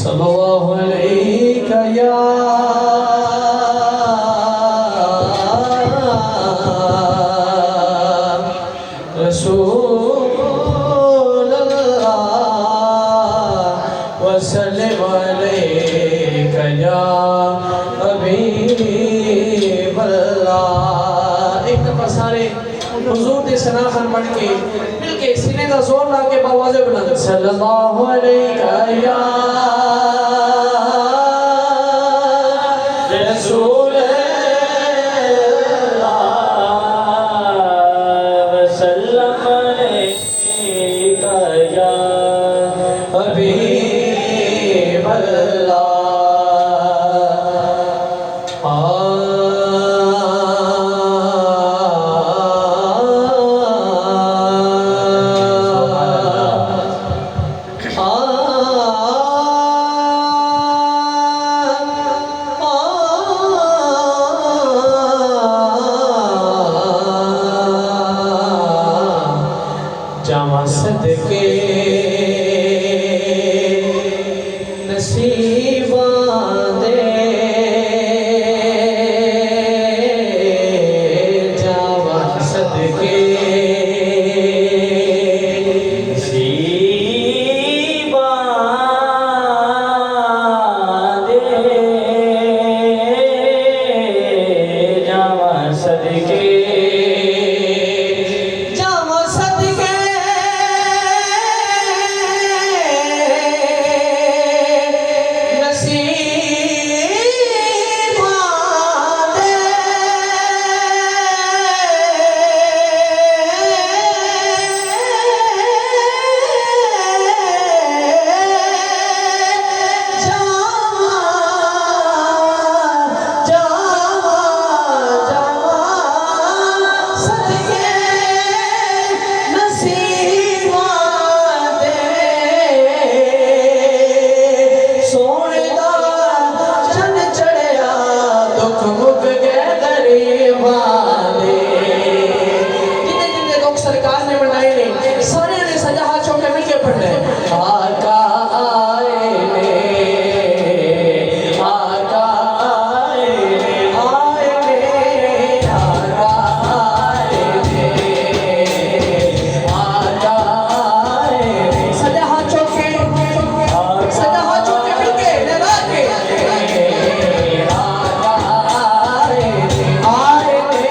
सल्लल्लाहु अलैका या रसूल अल्लाह वसल्लम अलैका या हबीब अल्लाह। एक दफा सारे हुजूर दे सनाखन पढ़ के मिलके सीने का जोर ला के आवाज़ें बुलंद सल्लल्लाहु अलैका या रसूल अल्लाह वसल्लम अलैका या हबीब अल्लाह। जामा सदके नसीबां दे जामा सदके नसीबां दे जामा सदके सरकार ने बनाए ने सारे ने सजा हाथ छोड़ के मिलके पढ़ ले आका आए ने आका आए ने आए ने आका आए ने आका आए ने सजा हाथ छोड़ के मिलके लगा के आका आए ने आका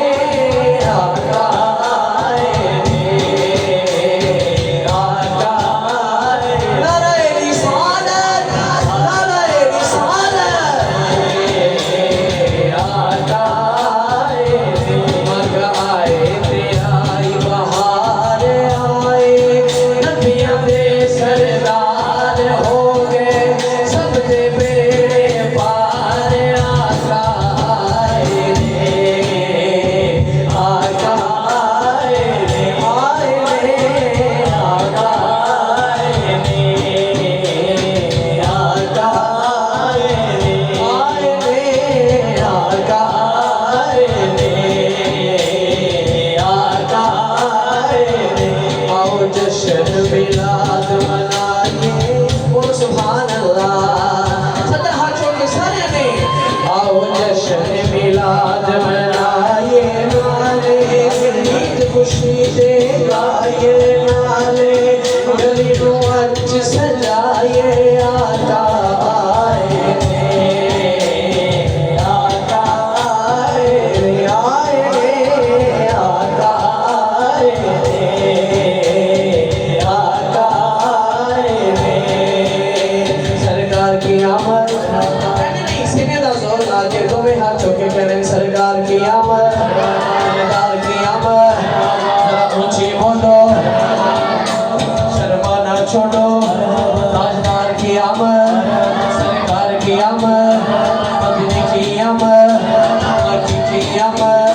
मिलाद मनाइए बोलो सुभान अल्लाह। सदा हाथ छोड़ के सारे ने आओ जश्न मिलाद मनाइए नाले ईद खुशी दे गाइए नाले गली को अच्छ सजाइए आका आए ने आका आए ने आए ने आका आए ने की आमद सीने दा जोर ला के दोवें हाथ चौके करें सरकार की आमद सरकार की आमद जरा ऊंची बोलो शर्मा ना छोड़ो ताजदार की आमद सरकार की आमद मदनी की आमद मक्की की आमद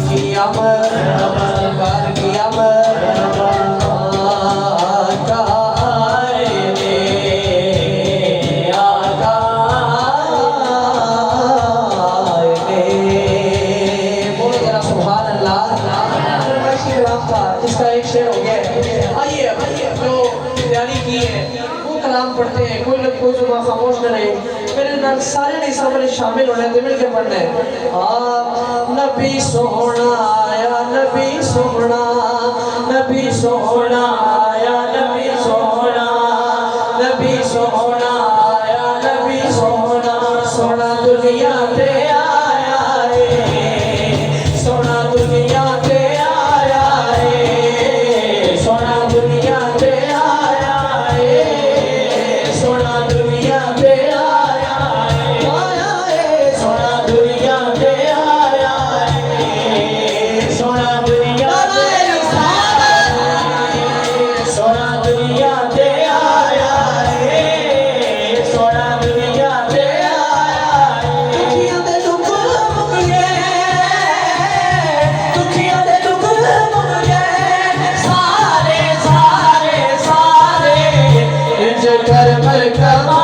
की आमद सरकार की आमद इसका एक शेर हो गया। आइए जो तैयारी की है वो कलाम पढ़ते हैं। कोई दुआ खामोश करे मेरे नाल सारे नहीं सब शामिल होने ते मिल के पढ़ना है आ नबी सोहना या नबी सोहना नबी सोहना या नबी सोहना नबी सोहना या नबी सोहना सोना दुनिया ते आया है सोना दुनिया ते आया है सोना दुनिया ते आया है सोना दुनिया ते आया है सोना दुनिया ते आया है सोना दुनिया सोना दुनिया ते आया है सोना दुनिया ते आया दुखियां दे दुख मुक गए दुखियां दे दुख मुक गए सारे सारे सारे इंज कर मरकबा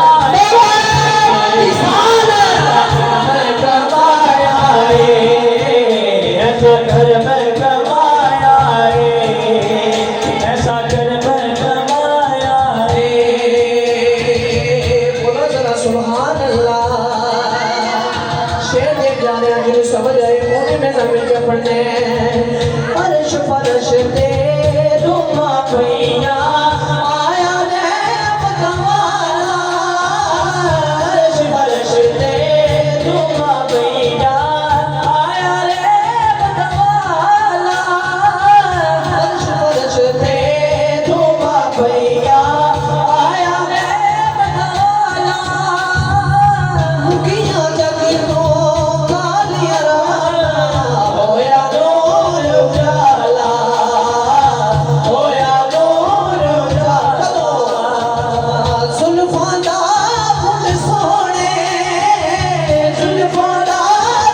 घर में कमाया ऐसा घर में कमाया बोलो जरा सुभान अल्लाह शेर देख जा रहे हैं जिन्हें समझ आए मोने में ना मिल के पढ़ने फर्श फर्श दे धुमा भैया आया रे बतवाला फर्श फर्श दे धुमा भैया आया रे बतवाला फर्श फर्श दे धुमा भैया आया रे बतवाला मुखिया जगी तो कालिया होया नूर उजाला होया नूर उजाला जुल्फां दा फुल सोहणे जुल्फां दा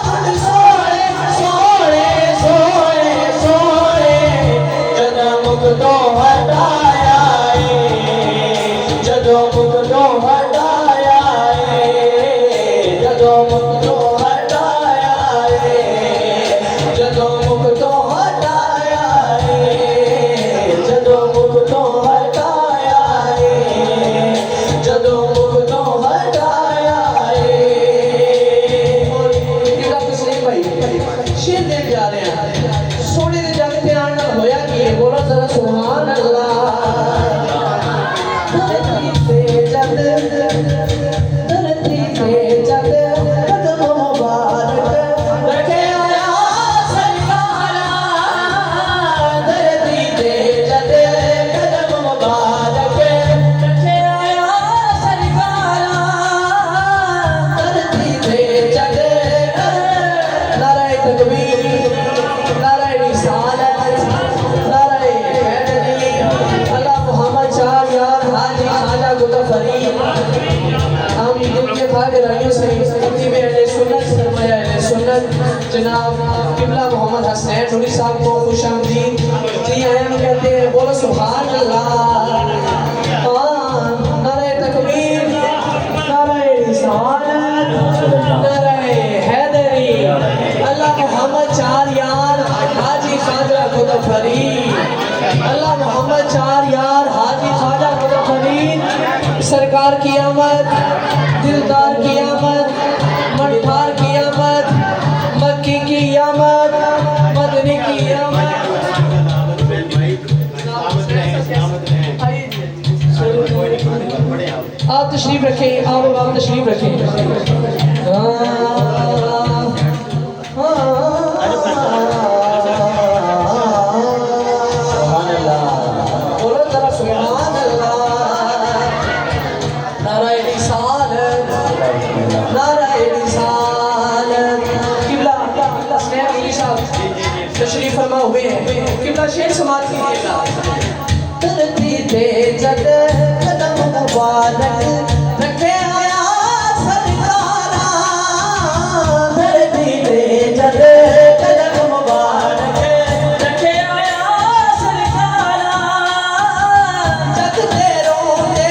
फुल सोहणे सोहणे सोहणे सोहणे जदों मुख तो हटाया जदों मुख तो हटाया जदों मुख तो हटाया जदों मुख तो हटाया जदों मुख तो हटाया जदों मुख तो हटाया शेर दे जा रहे हैं सोने दे जग ते आण नाल होया की है बोलो जरा सुभान अल्लाह धरती पे जग कदम मुबारक रखे आया सरकारा धरती पे जग कदम मुबारक रखे आया सरकारा धरती पे जग नाराए तकबीर नाराए रिसालत नाराए हैदरी अल्लाह मोहम्मद शाह यार हाजी खाजा गुतफरी हम दुनिया खाके राइयों से मुफ्ती में अहले सुन्नत सरमाया अहले सुन्नत जनाब किबला मोहम्मद हसनैन नूरी साहब को खुशामदीद जी आयम कहते हैं बोलो सुभान अल्लाह नाराए तकबीर नाराए रिसालत नाराए हैदरी अल्लाह मोहम्मद चार यार हाजी खाजा गुतफरी अल्लाह मोहम्मद चार यार हाजी खाजा गुतफरी सरकार की आमद दिलदार की आमद मठधार की आमद मक्की की आमद मदनी की आमद आप तशरीफ रखें आप तशरीफ रखें बोलो जरा सुभान अल्लाह नाराए रिसालत नाराए रिसालत किबला हसनैन नूरी साहब तशरीफ फरमा हुए हैं किबला शेर समाज कीजिएगा धरती पे जग कदम मुबारक रखे आया सरकारा धरती पे जग कदम मुबारक रखे आया सरकारा जग ते रोंदे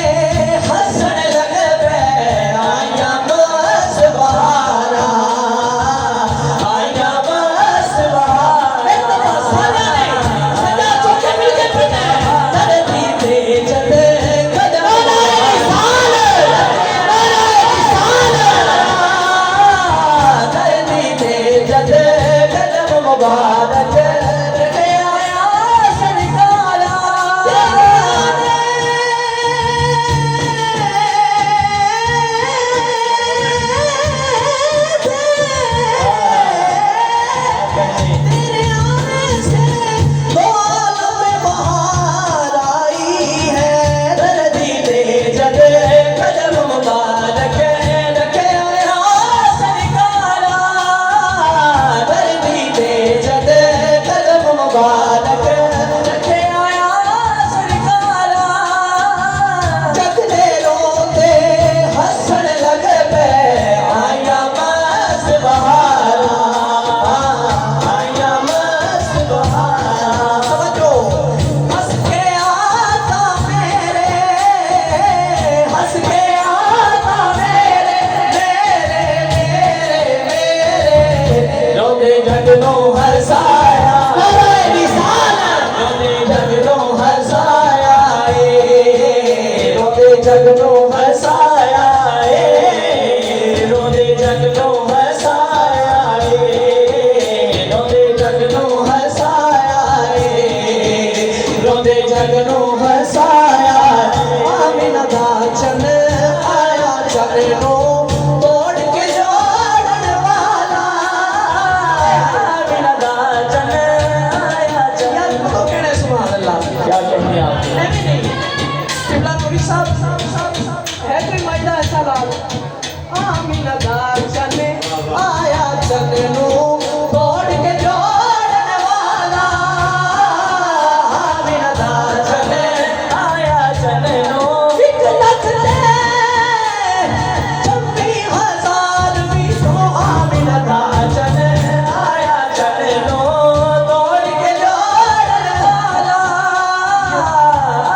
हसन लग पे आया बस बहारा आया बस बहारा सदा चौके मिल के धरती पे जग कदम मुबारक जगनों हसाया रोंदे जगनों हसाया रोंदे जगनों हसाया रोंदे जगनों हसाया आमिना दा चन आया चरणों तोड़ के जोड़न वाला आमिना दा चन आया चरण तो कहने सुभान अल्लाह क्या कहते हैं आप नहीं नहीं किबला नूरी साहब है कोई मायदा ऐसा बात आमिना दा चन आया चरणों तोड़ के जोड़न वाला आमिना दा चन आया चरणों 1,26,000 भी तो आमिना दा चन आया चरणों तोड़ के जोड़न वाला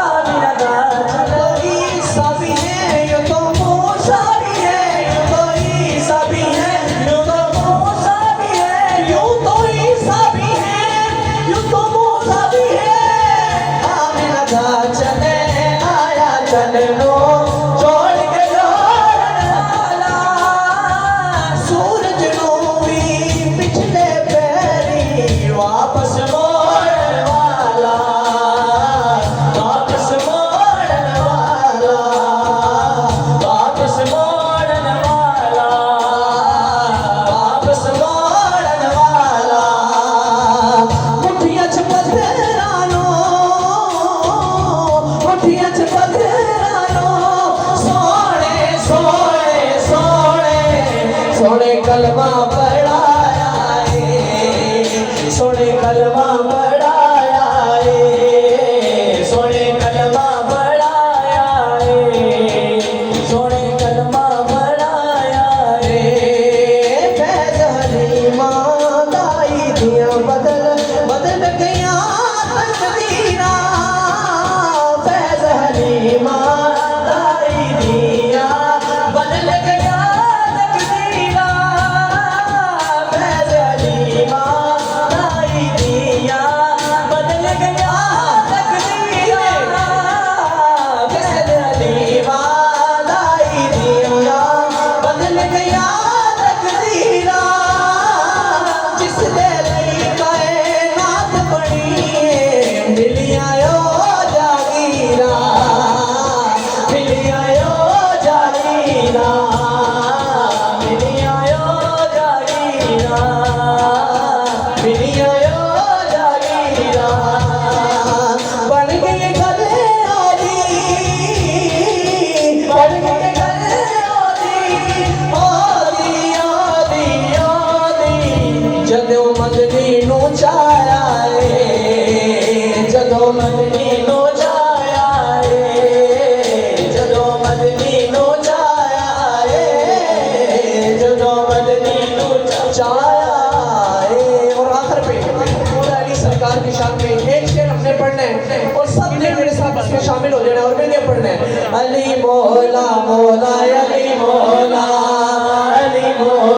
आमिना दा चन ईसा भी है यूं तो मूसा भी है यूं तो ईसा भी है यूं तो मूसा भी है यूं तो ईसा भी है यूं तो मूसा भी है आमिना दा चन आया चरणों जोड़ के जोड़न वाला सूरज नो भी पिछले पैरी वापस मोड़न वाला वापस मोड़न वाला वापस मोड़न वाला वापस मोड़न वाला मुठियां च पत्थरानो मुठियां च पत्थरानो सोने सोने सोने सोने कलमा पढ़ाया सोने कलमा पढ़ाया सोने कलमा पढ़ाया सोने कलमा पढ़ाया फैज़ हलीमा दाई दिया बदल बदल गया तकदीरा फैज़ हलीमा दाई दिया बदल गया तकदीरा फैज़ हलीमा दाई दिया बदल गया तकदीरा फैज़ हलीमा दाई दिया बदल गया तकदीरा जिसने लई कायनात बनी मिली आयो जागीरा मिली आयो जागीरा मिली आयो जागीरा मिली आयो जागीरा बन गए गले आली बन गए गले आली आली आली जदों मदनी नू चाया जदों मदनी नू चाया जदों मदनी नू चाया जदों मदनी नू चाया और आखिर पे मौला अली सरकार की शान में एक शेर हमने पढ़ना है और सब ने मेरे साथ इसमें शामिल हो जाना है और मैंने पढ़ना है अली मौला मौला अली मौला